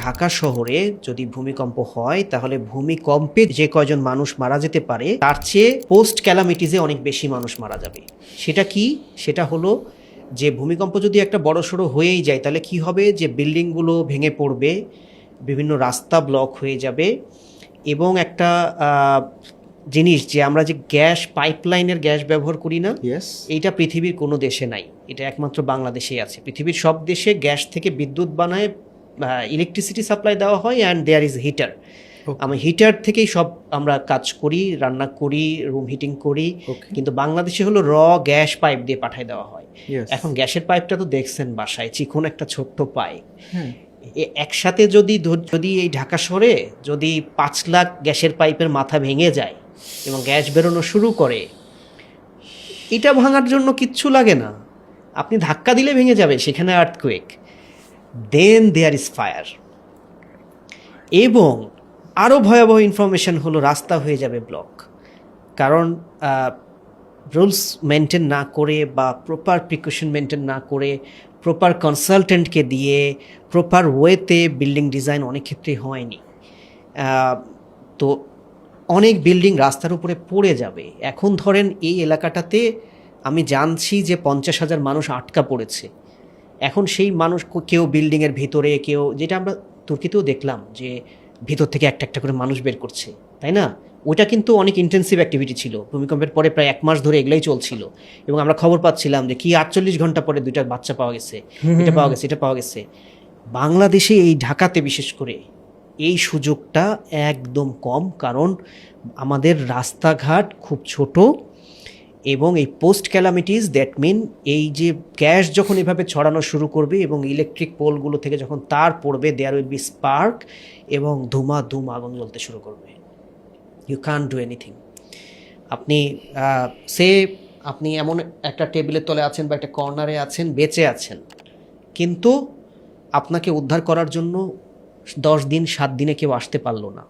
ঢাকা শহরে যদি ভূমিকম্প হয় তাহলে ভূমিকম্পে যে কয়জন মানুষ মারা যেতে পারে তার চেয়ে পোস্ট ক্যালামিটিসে অনেক বেশি মানুষ মারা যাবে। সেটা কি? সেটা হলো যে ভূমিকম্প যদি একটা বড়সড় হয়েই যায় তাহলে কি হবে, যে বিল্ডিংগুলো ভেঙে পড়বে, বিভিন্ন রাস্তা ব্লক হয়ে যাবে, এবং একটা জিনিস যে আমরা যে গ্যাস পাইপলাইনের গ্যাস ব্যবহার করি না, এইটা পৃথিবীর কোনো দেশে নাই, এটা একমাত্র বাংলাদেশেই আছে। পৃথিবীর সব দেশে গ্যাস থেকে বিদ্যুৎ বানায়, ইলেকট্রিসিটি সাপ্লাই দেওয়া হয়, অ্যান্ড দেয়ার ইজ হিটার। আমি হিটার থেকেই সব আমরা কাজ করি, রান্না করি, রুম হিটিং করি। কিন্তু বাংলাদেশে হলো গ্যাস পাইপ দিয়ে পাঠায় দেওয়া হয়। এখন গ্যাসের পাইপটা তো দেখছেন বাসায়, চিকন একটা ছোট্ট পাইপ। একসাথে যদি এই ঢাকা শহরে যদি 5 লাখ গ্যাসের পাইপের মাথা ভেঙে যায় এবং গ্যাস বেরোনো শুরু করে, এটা ভাঙার জন্য কিচ্ছু লাগে না, আপনি ধাক্কা দিলে ভেঙে যাবে, সেখানে earthquake, then there is fire. এবং আরও ভয়াবহ ইনফরমেশন হলো রাস্তা হয়ে যাবে ব্লক, কারণ রুলস মেনটেন না করে বা প্রপার প্রিকশন মেনটেন না করে, প্রপার কনসালটেন্টকে দিয়ে প্রপার ওয়েতে বিল্ডিং ডিজাইন অনেক ক্ষেত্রেই হয়নি। তো অনেক বিল্ডিং রাস্তার উপরে পড়ে যাবে। এখন ধরেন এই এলাকাটাতে আমি জানছি যে 50,000 মানুষ আটকা পড়েছে। এখন সেই মানুষ কেউ বিল্ডিংয়ের ভিতরে, কেউ, যেটা আমরা তুর্কিতেও দেখলাম যে ভিতর থেকে একটা একটা করে মানুষ বের করছে, তাই না? ওইটা কিন্তু অনেক ইন্টেন্সিভ অ্যাক্টিভিটি ছিল। ভূমিকম্পের পরে প্রায় 1 মাস ধরে এগুলাই চলছিল, এবং আমরা খবর পাচ্ছিলাম যে কি 48 ঘন্টা পরে 2টা বাচ্চা পাওয়া গেছে, এটা পাওয়া গেছে, এটা পাওয়া গেছে। বাংলাদেশে এই ঢাকাতে বিশেষ করে এই সুযোগটা একদম কম, কারণ আমাদের রাস্তাঘাট খুব ছোট, এবং এই পোস্ট ক্যালামিটিস, দ্যাট মিন এই যে গ্যাস যখন এভাবে ছড়ানো শুরু করবে এবং ইলেকট্রিক পোলগুলো থেকে যখন তার পড়বে, দেয়ার উইল বি স্পার্ক, এবং ধুমা আগুন জ্বলতে শুরু করবে। You can't do anything. আপনি এমন একটা টেবিলের তলে আছেন বা একটা কর্নারে আছেন, বেঁচে আছেন, কিন্তু আপনাকে উদ্ধার করার জন্য 10 দিন 7 দিনে কেউ আসতে পারলো না।